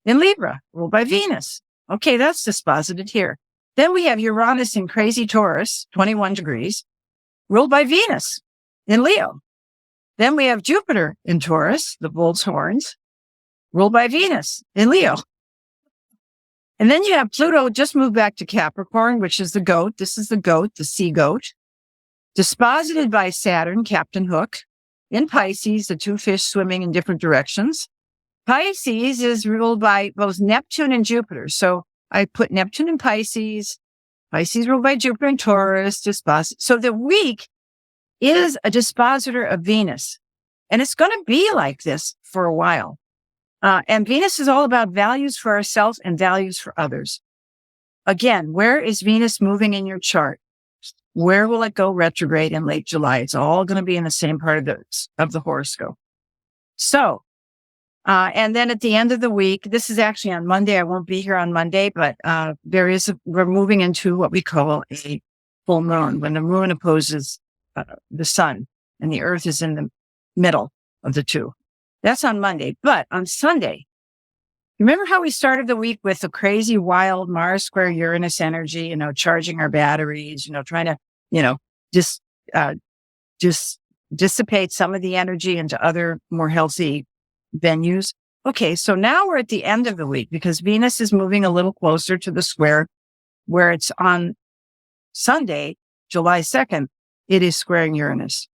in Libra, ruled by Venus. Okay, that's disposited here. Then we have Uranus in crazy Taurus, 21 degrees, ruled by Venus in Leo. Then we have Jupiter in Taurus, the bull's horns, ruled by Venus in Leo. And then you have Pluto just moved back to Capricorn, which is the goat. This is the goat, the sea goat, disposited by Saturn, Captain Hook, in Pisces, the two fish swimming in different directions. Pisces is ruled by both Neptune and Jupiter. So I put Neptune in Pisces ruled by Jupiter and Taurus, disposited. So the week is a dispositor of Venus. And it's going to be like this for a while. And Venus is all about values for ourselves and values for others. Again, where is Venus moving in your chart? Where will it go retrograde in late July? It's all going to be in the same part of the horoscope. So, and then at the end of the week, this is actually on Monday. I won't be here on Monday, but we're moving into what we call a full moon, when the moon opposes the sun and the earth is in the middle of the two. That's on Monday. But on Sunday, remember how we started the week with the crazy, wild Mars square Uranus energy, charging our batteries, trying to, just dissipate some of the energy into other more healthy venues. Okay. So now we're at the end of the week because Venus is moving a little closer to the square where it's on Sunday, July 2nd, it is squaring Uranus.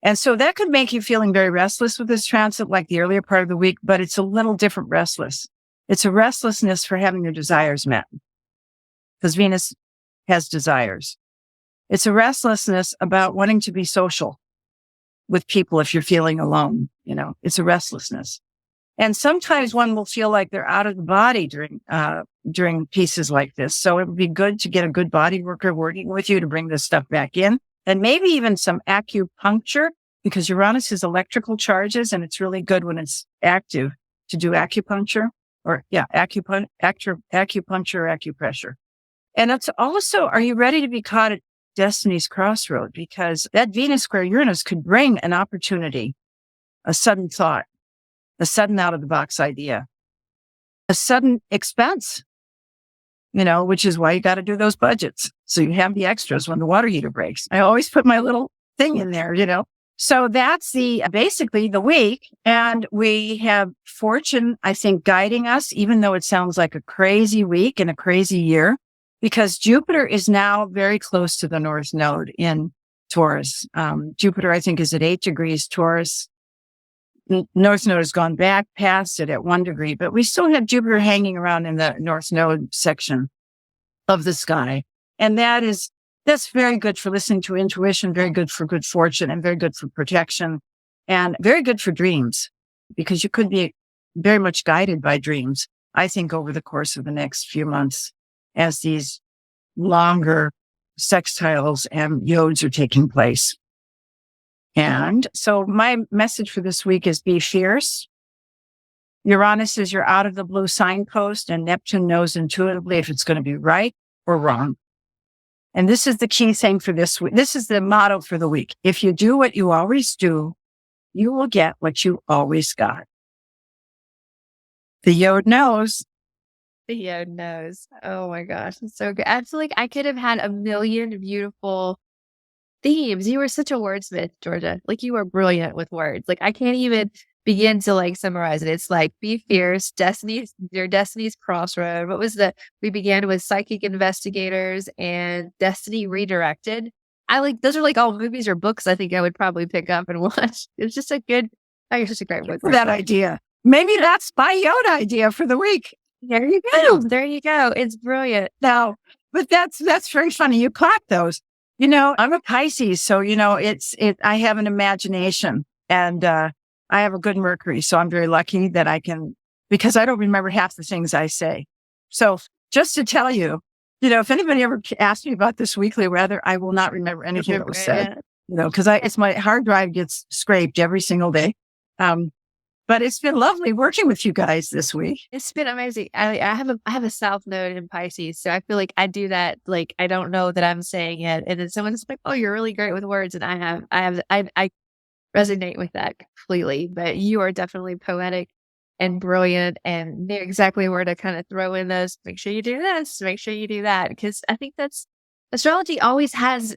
And so that could make you feeling very restless with this transit like the earlier part of the week, but it's a little different restless. It's a restlessness for having your desires met because Venus has desires. It's a restlessness about wanting to be social with people if you're feeling alone. It's a restlessness. And sometimes one will feel like they're out of the body during pieces like this. So it would be good to get a good body worker working with you to bring this stuff back in. And maybe even some acupuncture, because Uranus is electrical charges, and it's really good when it's active to do acupuncture acupuncture or acupressure. And it's also, are you ready to be caught at Destiny's Crossroad? Because that Venus square Uranus could bring an opportunity, a sudden thought, a sudden out of the box idea, a sudden expense, which is why you got to do those budgets. So you have the extras when the water heater breaks. I always put my little thing in there, So that's basically the week. And we have fortune, I think, guiding us, even though it sounds like a crazy week and a crazy year, because Jupiter is now very close to the North Node in Taurus. Jupiter, I think, is at 8 degrees Taurus. North Node has gone back past it at 1 degree, but we still have Jupiter hanging around in the North Node section of the sky. And that's very good for listening to intuition, very good for good fortune, and very good for protection, and very good for dreams, because you could be very much guided by dreams, I think, over the course of the next few months as these longer sextiles and yods are taking place. And so my message for this week is be fierce. Uranus is your out of the blue signpost, and Neptune knows intuitively if it's going to be right or wrong. And this is the key thing for this week. This is the motto for the week. If you do what you always do, you will get what you always got. The yod knows. The yod knows. Oh my gosh. It's so good. I feel like I could have had a million beautiful themes. You were such a wordsmith, Georgia. Like, you are brilliant with words. Like, I can't even begin to summarize it. It's like, be fierce, your destiny's crossroad. We began with psychic investigators and destiny redirected. Those are all movies or books I think I would probably pick up and watch. It's just you're such a great word. That idea. Maybe that's my Yoda idea for the week. There you go. There you go. It's brilliant. Now, but that's very funny. You caught those. I'm a Pisces, so, I have an imagination, and, I have a good Mercury. So I'm very lucky that because I don't remember half the things I say. So just to tell you, if anybody ever asks me about this weekly weather, I will not remember anything that was said, because it's my hard drive gets scraped every single day. But it's been lovely working with you guys this week. It's been amazing. I have a South Node in Pisces, so I feel like I do that. I don't know that I'm saying it, and then someone's like, "Oh, you're really great with words," and I resonate with that completely. But you are definitely poetic and brilliant, and knew exactly where to kind of throw in those. Make sure you do this. Make sure you do that, because I think astrology always has.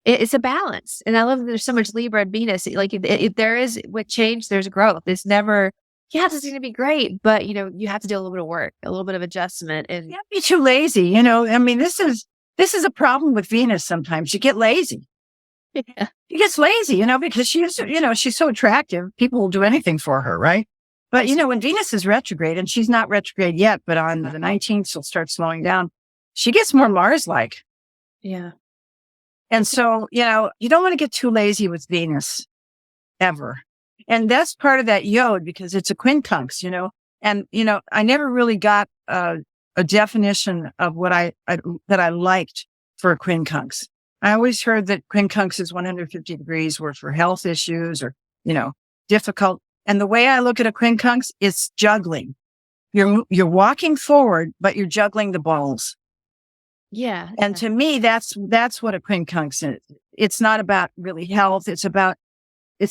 It's a balance. And I love that there's so much Libra and Venus. If there is, with change, there's growth. It's never, this is going to be great, but you have to do a little bit of work, a little bit of adjustment. And you can't be too lazy. This is a problem with Venus. Sometimes you get lazy. Yeah. She gets lazy, because she's so attractive. People will do anything for her. Right. But, when Venus is retrograde, and she's not retrograde yet, but on the 19th, she'll start slowing down. She gets more Mars-like. Yeah. And so, you don't want to get too lazy with Venus ever. And that's part of that yod, because it's a Quinn Kunks, and, I never really got a definition of what that I liked for a Quinn Kunks. I always heard that Quinn Kunks is 150 degrees were for health issues or, difficult. And the way I look at a Quinn Kunks is juggling. You're walking forward, but you're juggling the balls. Yeah. And to me, that's what a Quinn Kunks is. It's not about really health. It's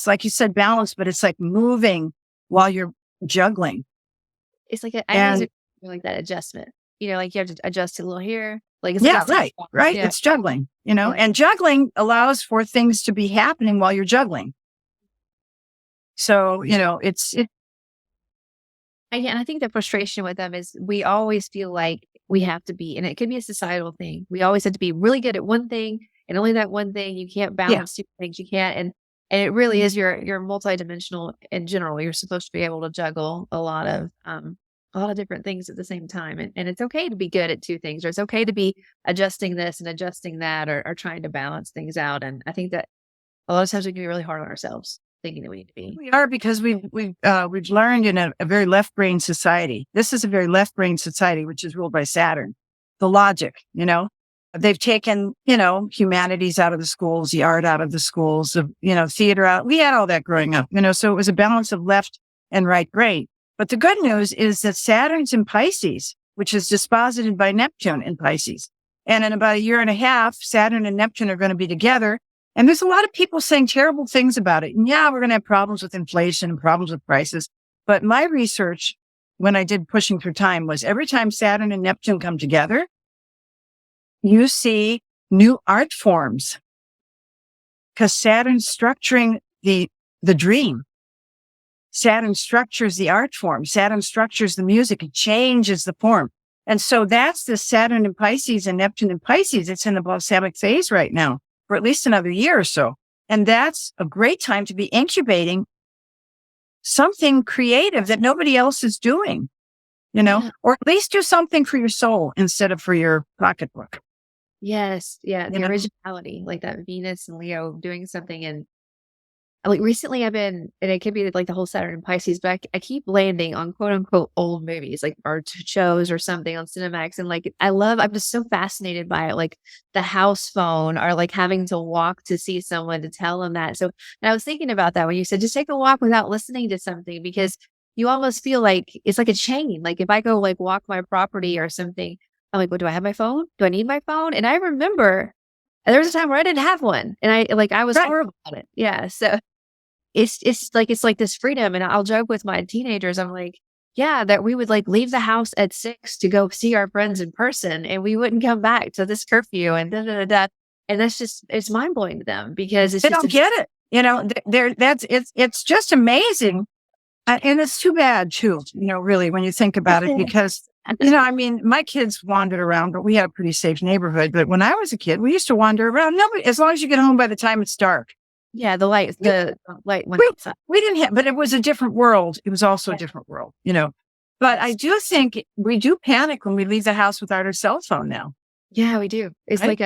like you said, balance, but it's like moving while you're juggling. It's like that adjustment. You have to adjust a little here. Right. Yeah. It's juggling, and juggling allows for things to be happening while you're juggling. So, I think the frustration with them is we always feel like we have to be, and it could be a societal thing. We always have to be really good at one thing and only that one thing. You can't balance two things. You can't. And it really is you're multidimensional in general. You're supposed to be able to juggle a lot of different things at the same time. And it's okay to be good at two things, or it's okay to be adjusting this and adjusting that, or trying to balance things out. And I think that a lot of times we can be really hard on ourselves. thinking that we need to be. We are, because we've learned in a very left brain society. This is a very left brain society, which is ruled by Saturn. The logic, they've taken, humanities out of the schools, the art out of the schools, of, theater out. We had all that growing up, so it was a balance of left and right brain. But the good news is that Saturn's in Pisces, which is disposited by Neptune in Pisces. And in about a year and a half, Saturn and Neptune are going to be together. And there's a lot of people saying terrible things about it. And yeah, we're going to have problems with inflation and problems with prices. But my research, when I did Pushing Through Time, was every time Saturn and Neptune come together, you see new art forms, because Saturn's structuring the dream. Saturn structures the art form. Saturn structures the music. It changes the form. And so that's the Saturn in Pisces and Neptune in Pisces. It's in the balsamic phase right now for at least another year or so. And that's a great time to be incubating something creative that nobody else is doing, or at least do something for your soul instead of for your pocketbook. Yes. Yeah. The originality, like that Venus and Leo doing something. And like recently I've been, and it could be like the whole Saturn and Pisces, but I keep landing on quote unquote old movies, like art shows or something on Cinemax. And like, I'm just so fascinated by it. Like the house phone, or like having to walk to see someone to tell them that. So, and I was thinking about that when you said, just take a walk without listening to something, because you almost feel like it's like a chain. Like if I go like walk my property or something, I'm like, well, do I have my phone? Do I need my phone? And I remember there was a time where I didn't have one, and I was horrible at it. Yeah. So it's like this freedom. And I'll joke with my teenagers. I'm like, yeah, that we would like leave the house at 6 to go see our friends in person, and we wouldn't come back to this curfew and da, da, da, da. And that's just, it's mind blowing to them, because they don't get it. It's just amazing. And it's too bad too, really, when you think about it, because, my kids wandered around, but we had a pretty safe neighborhood. But when I was a kid, we used to wander around. Nobody, as long as you get home by the time it's dark. Yeah, the light went outside. We didn't have, but it was a different world. It was also a different world, But I do think we do panic when we leave the house without our cell phone now. Yeah, we do. It's like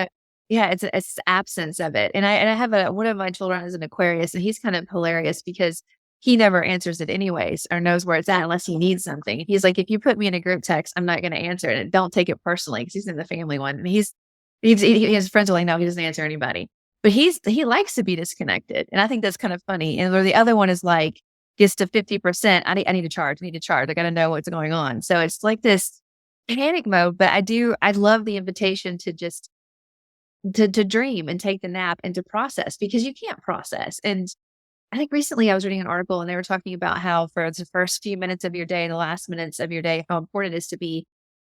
it's absence of it. And I have one of my children is an Aquarius, and he's kind of hilarious because he never answers it anyways, or knows where it's at unless he needs something. He's like, if you put me in a group text, I'm not going to answer it. And don't take it personally, because he's in the family one. And his friends are like, no, he doesn't answer anybody. But he likes to be disconnected. And I think that's kind of funny. And the other one is like, gets to 50%. I need to charge. I got to know what's going on. So it's like this panic mode. But I love the invitation to just to dream and take the nap and to process, because you can't process. And I think recently I was reading an article, and they were talking about how for the first few minutes of your day and the last minutes of your day, how important it is to be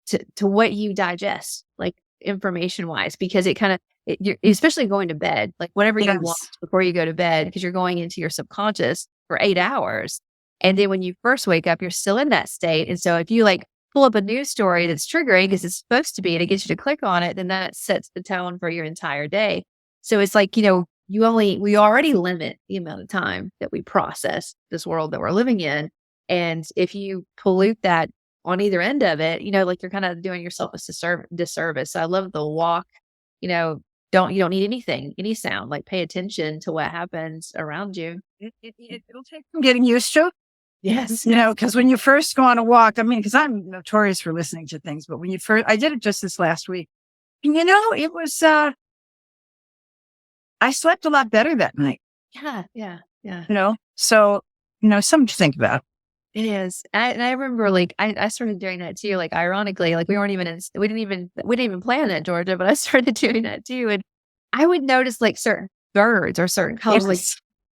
to what you digest, like information wise, because it kind of, you're especially going to bed, like whatever you want before you go to bed, because you're going into your subconscious for 8 hours. And then when you first wake up, you're still in that state. And so if you like pull up a news story that's triggering because it's supposed to be, and it gets you to click on it, then that sets the tone for your entire day. So it's like, we already limit the amount of time that we process this world that we're living in. And if you pollute that on either end of it, like you're kind of doing yourself a disservice. So I love the walk, you don't need anything, any sound, like pay attention to what happens around you. It'll take some getting used to. Yes. Because when you first go on a walk, because I'm notorious for listening to things, but I did it just this last week. And it was, I slept a lot better that night. Yeah. So, something to think about. It is. And I remember like, I started doing that too. Like ironically, like we didn't even plan that, Georgia, but I started doing that too. And I would notice like certain birds or certain colors. Yes. Like,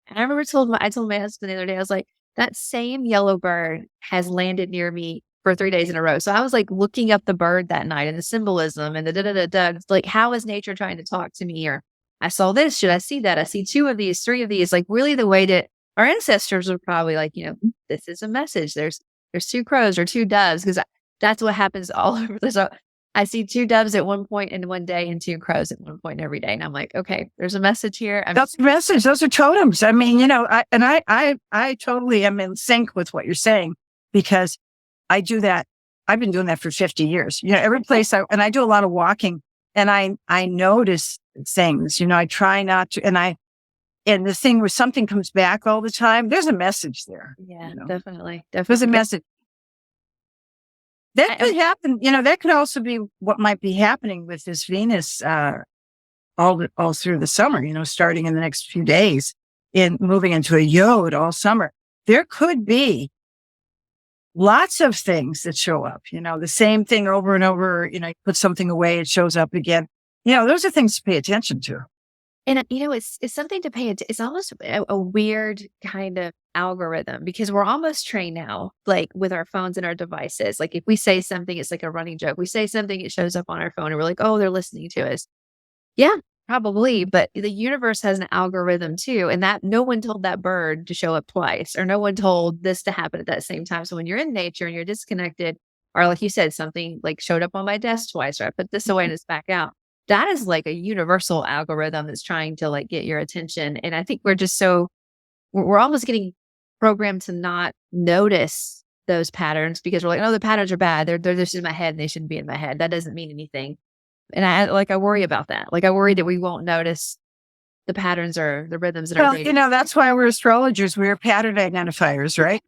and I remember I told my husband the other day, I was like, that same yellow bird has landed near me for 3 days in a row. So I was like looking up the bird that night and the symbolism and the da-da-da-da. Like, how is nature trying to talk to me? Or I saw this, should I see that? I see 2 of these, 3 of these, like really the way that our ancestors were probably like, this is a message. There's 2 crows or 2 doves, because that's what happens all over this. So I see 2 doves at one point in one day and 2 crows at one point every day. And I'm like, okay, there's a message here. That's the message. Those are totems. I totally am in sync with what you're saying, because I do that. I've been doing that for 50 years. Every place and I do a lot of walking, and I notice things, I try not to, and and the thing where something comes back all the time, there's a message there. Yeah, you know? definitely. There's a message. That could happen. That could also be what might be happening with this Venus, all through the summer, starting in the next few days and moving into a yod all summer. There could be lots of things that show up, the same thing over and over, you put something away, it shows up again. Those are things to pay attention to. And, it's something to pay attention. It's almost a weird kind of algorithm because we're almost trained now, like with our phones and our devices. Like if we say something, it's like a running joke. We say something, it shows up on our phone and we're like, oh, they're listening to us. Yeah, probably. But the universe has an algorithm too. And that no one told that bird to show up twice or no one told this to happen at that same time. So when you're in nature and you're disconnected, or like you said, something like showed up on my desk twice, or I put this away and it's back out. That is like a universal algorithm that's trying to like get your attention. And I think we're just we're almost getting programmed to not notice those patterns because we're like, oh, the patterns are bad. They're just in my head and they shouldn't be in my head. That doesn't mean anything. And I worry about that. Like I worry that we won't notice the patterns or the rhythms that are dating. That's why we're astrologers. We're pattern identifiers, right?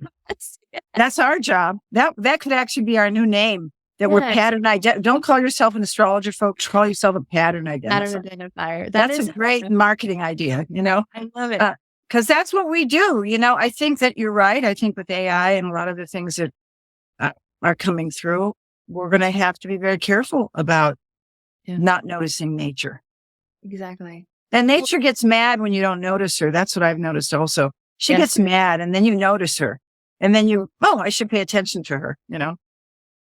That's our job. That could actually be our new name. That we're pattern don't call yourself an astrologer, folks. Call yourself a pattern identifier. Pattern identifier. That's a great marketing idea, I love it. Because that's what we do. I think that you're right. I think with AI and a lot of the things that are coming through, we're going to have to be very careful about not noticing nature. Exactly. And nature gets mad when you don't notice her. That's what I've noticed also. She gets mad and then you notice her. And then I should pay attention to her,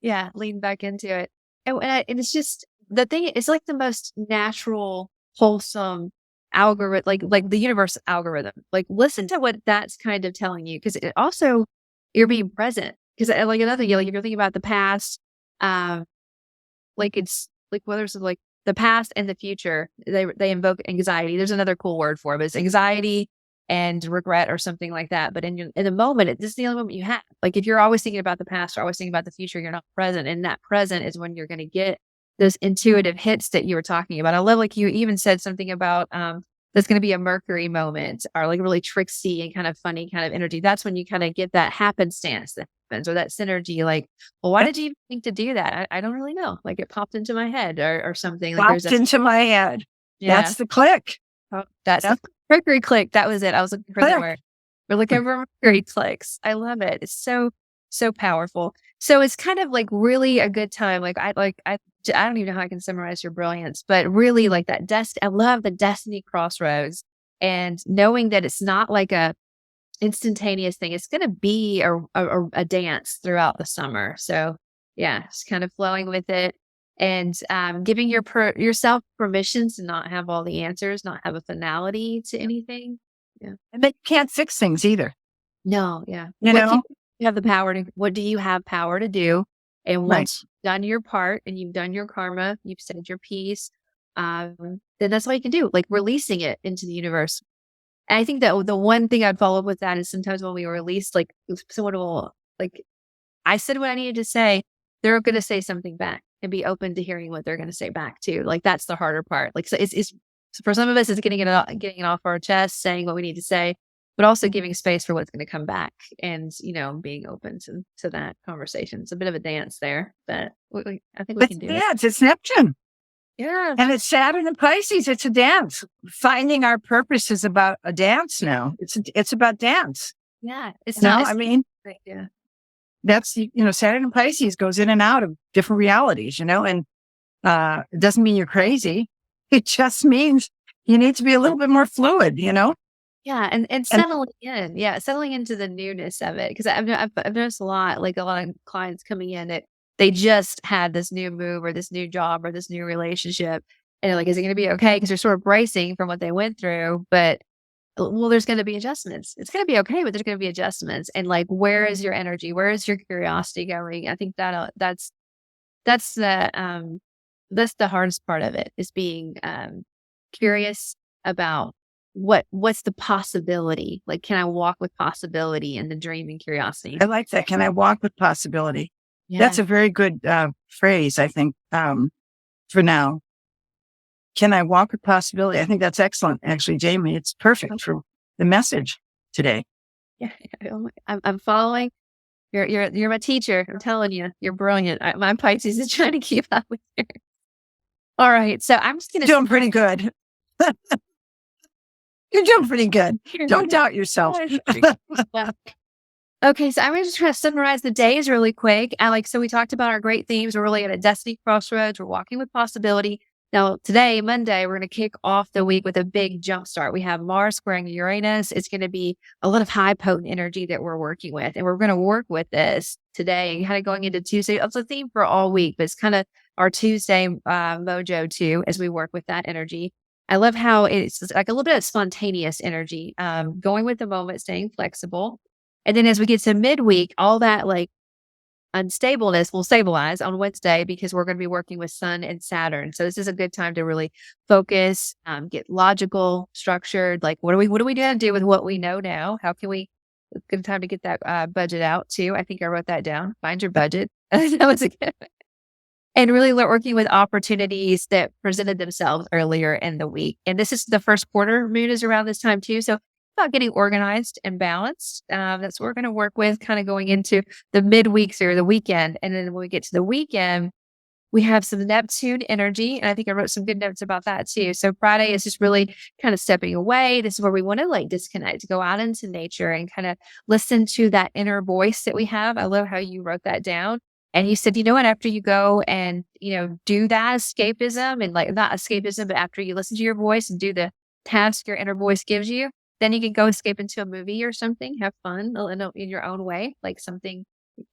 Yeah, lean back into it. And it's just the thing, it's like the most natural, wholesome algorithm, like the universe algorithm. Like listen to what that's kind of telling you. Because it also, you're being present. Because like another thing, like if you're thinking about the past, like it's like whether it's like the past and the future, they invoke anxiety. There's another cool word for it, but it's anxiety and regret or something like that. But in the moment, this is the only moment you have. Like if you're always thinking about the past or always thinking about the future, you're not present. And that present is when you're going to get those intuitive hits that you were talking about. I love like you even said something about there's going to be a Mercury moment or like really tricksy and kind of funny kind of energy. That's when you kind of get that happenstance that happens or that synergy. Like, well, why did you even think to do that? I don't really know. Like it popped into my head or something. Popped into my head. Yeah. That's the click. Oh, that's the Mercury click. That was it. I was looking for the word. We're looking for Mercury clicks. I love it. It's so powerful. So it's kind of like really a good time. Like I don't even know how I can summarize your brilliance, but really like that I love the destiny crossroads and knowing that it's not like a instantaneous thing. It's going to be a dance throughout the summer. So yeah, just kind of flowing with it and giving yourself permission to not have all the answers, not have a finality to anything. Yeah. And they can't fix things either. No. Yeah. You have the power what do you have power to do? And once you've done your part and you've done your karma, you've said your piece, then that's all you can do, like releasing it into the universe. And I think that the one thing I'd follow up with that is sometimes when we release, like someone will, like I said what I needed to say, they're going to say something back and be open to hearing what they're going to say back too. Like that's the harder part. Like so it's for some of us, it's getting it off our chest, saying what we need to say, but also giving space for what's going to come back and, being open to that conversation. It's a bit of a dance there, but I think we can do it. Yeah, it's Neptune. Yeah. And it's Saturn and Pisces. It's a dance. Finding our purpose is about a dance now. It's about dance. Yeah. It's yeah. That's, Saturn and Pisces goes in and out of different realities, and it doesn't mean you're crazy. It just means you need to be a little bit more fluid, Yeah. And settling in. Yeah. Settling into the newness of it. Because I've noticed a lot of clients coming in that they just had this new move or this new job or this new relationship. And they're like, is it going to be okay? Because they're sort of bracing from what they went through. But, well, there's going to be adjustments. It's going to be okay, but there's going to be adjustments. And like, where is your energy? Where is your curiosity going? I think that's the hardest part of it is being curious about what's the possibility? Like, can I walk with possibility and the dream and curiosity? I like that. Can I walk with possibility? Yeah. That's a very good phrase, I think, for now. can I walk with possibility? I think that's excellent. Actually, Jamie, it's perfect for the message today. Yeah, I'm following. You're my teacher. I'm telling you, you're brilliant. My Pisces is trying to keep up with you. All right, so I'm just going to doing pretty good. You're doing pretty good. Don't doubt yourself. Okay, so I'm just trying to summarize the days really quick. So we talked about our great themes. We're really at a destiny crossroads. We're walking with possibility. Now, today, Monday, we're going to kick off the week with a big jump start. We have Mars squaring Uranus. It's going to be a lot of high potent energy that we're working with. And we're going to work with this today, kind of going into Tuesday. It's a theme for all week, but it's kind of our Tuesday mojo too, as we work with that energy. I love how it's like a little bit of spontaneous energy, going with the moment, staying flexible. And then as we get to midweek, all that like unstableness will stabilize on Wednesday because we're going to be working with Sun and Saturn. So this is a good time to really focus, get logical, structured. Like, what are we going to do with what we know now? How can we? It's a good time to get that budget out too. I think I wrote that down. Find your budget. That was a good one. And really working with opportunities that presented themselves earlier in the week. And this is the first quarter moon is around this time too. So about getting organized and balanced. That's what we're going to work with kind of going into the midweeks or the weekend. And then when we get to the weekend, we have some Neptune energy. And I think I wrote some good notes about that too. So Friday is just really kind of stepping away. This is where we want to like disconnect, go out into nature and kind of listen to that inner voice that we have. I love how you wrote that down. And you said, you know what, after you go and, do that escapism and like not escapism, but after you listen to your voice and do the task your inner voice gives you, then you can go escape into a movie or something, have fun in your own way, like something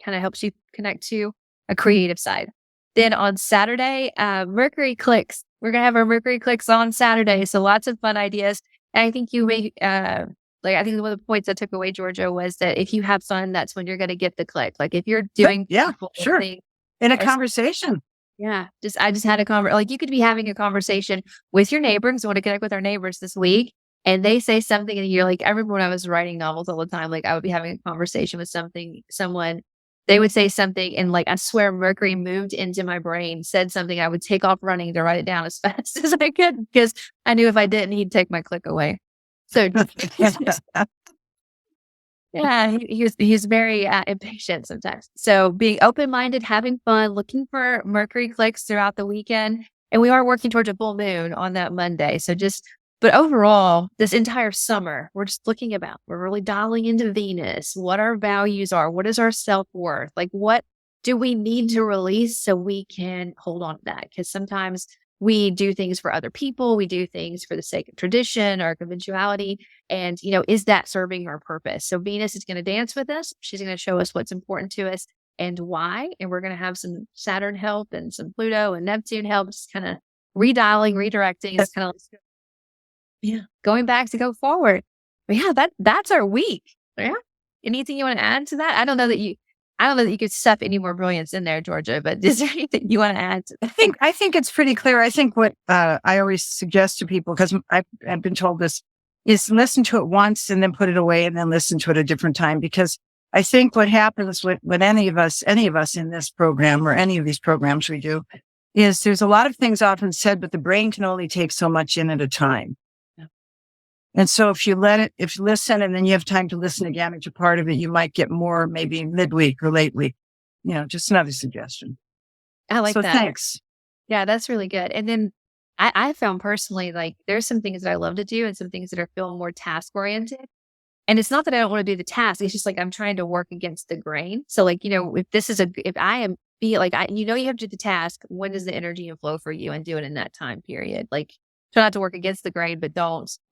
kind of helps you connect to a creative side. Then on Saturday, Mercury Clicks. We're going to have our Mercury Clicks on Saturday. So lots of fun ideas. And I think you may, I think one of the points I took away, Georgia, was that if you have fun, that's when you're going to get the click. Like if you're doing, sure, in a conversation. Yeah, I just had a conversation. Like you could be having a conversation with your neighbors. I want to connect with our neighbors this week. And they say something and you're like, I remember when I was writing novels all the time, like I would be having a conversation with someone, they would say something and like, I swear Mercury moved into my brain, said something, I would take off running to write it down as fast as I could because I knew if I didn't, he'd take my click away. So yeah, he's very impatient sometimes. So being open-minded, having fun, looking for Mercury clicks throughout the weekend. And we are working towards a full moon on that Monday. But overall, this entire summer, we're really dialing into Venus, what our values are, what is our self-worth, like what do we need to release so we can hold on to that? Because sometimes we do things for other people, we do things for the sake of tradition or conventionality, and is that serving our purpose? So Venus is going to dance with us. She's going to show us what's important to us and why, and we're going to have some Saturn help and some Pluto and Neptune help, just kind of redirecting. It's kind of going back to go forward. But yeah, that's our week. Yeah. Anything you want to add to that? I don't know that you could stuff any more brilliance in there, Georgia, but is there anything you want to add to that? I think it's pretty clear. I think what I always suggest to people, because I've been told this, is listen to it once and then put it away and then listen to it a different time. Because I think what happens with any of us in this program or any of these programs we do is there's a lot of things often said, but the brain can only take so much in at a time. And so if you listen and then you have time to listen again into part of it, you might get more maybe midweek or late week. Just another suggestion. I like that. Thanks. Yeah, that's really good. And then I found personally, like there's some things that I love to do and some things that are feeling more task oriented. And it's not that I don't want to do the task. It's just like, I'm trying to work against the grain. So like, if I am you have to do the task, when does the energy and flow for you and do it in that time period? Like, try not to work against the grain, but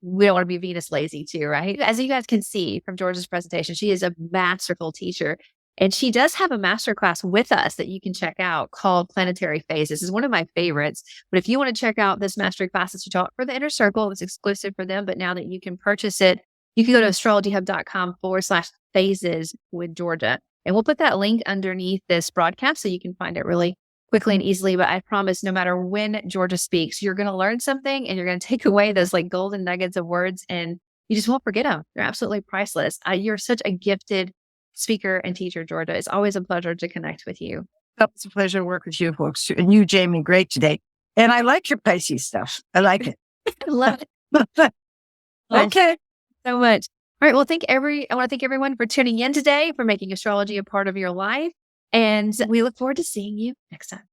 we don't want to be Venus lazy too, right? As you guys can see from Georgia's presentation, she is a masterful teacher. And she does have a master class with us that you can check out called Planetary Phases. This is one of my favorites. But if you want to check out this mastery class that she taught for the inner circle, it's exclusive for them. But now that you can purchase it, you can go to astrologyhub.com/phases with Georgia. And we'll put that link underneath this broadcast so you can find it really quickly and easily. But I promise no matter when Georgia speaks, you're going to learn something and you're going to take away those like golden nuggets of words and you just won't forget them. They're absolutely priceless. You're such a gifted speaker and teacher, Georgia. It's always a pleasure to connect with you. Oh, it's a pleasure to work with you folks. And you, Jamie, great today. And I like your Pisces stuff. I like it. I love it Okay. so much. All right. Well, I want to thank everyone for tuning in today, for making astrology a part of your life. And we look forward to seeing you next time.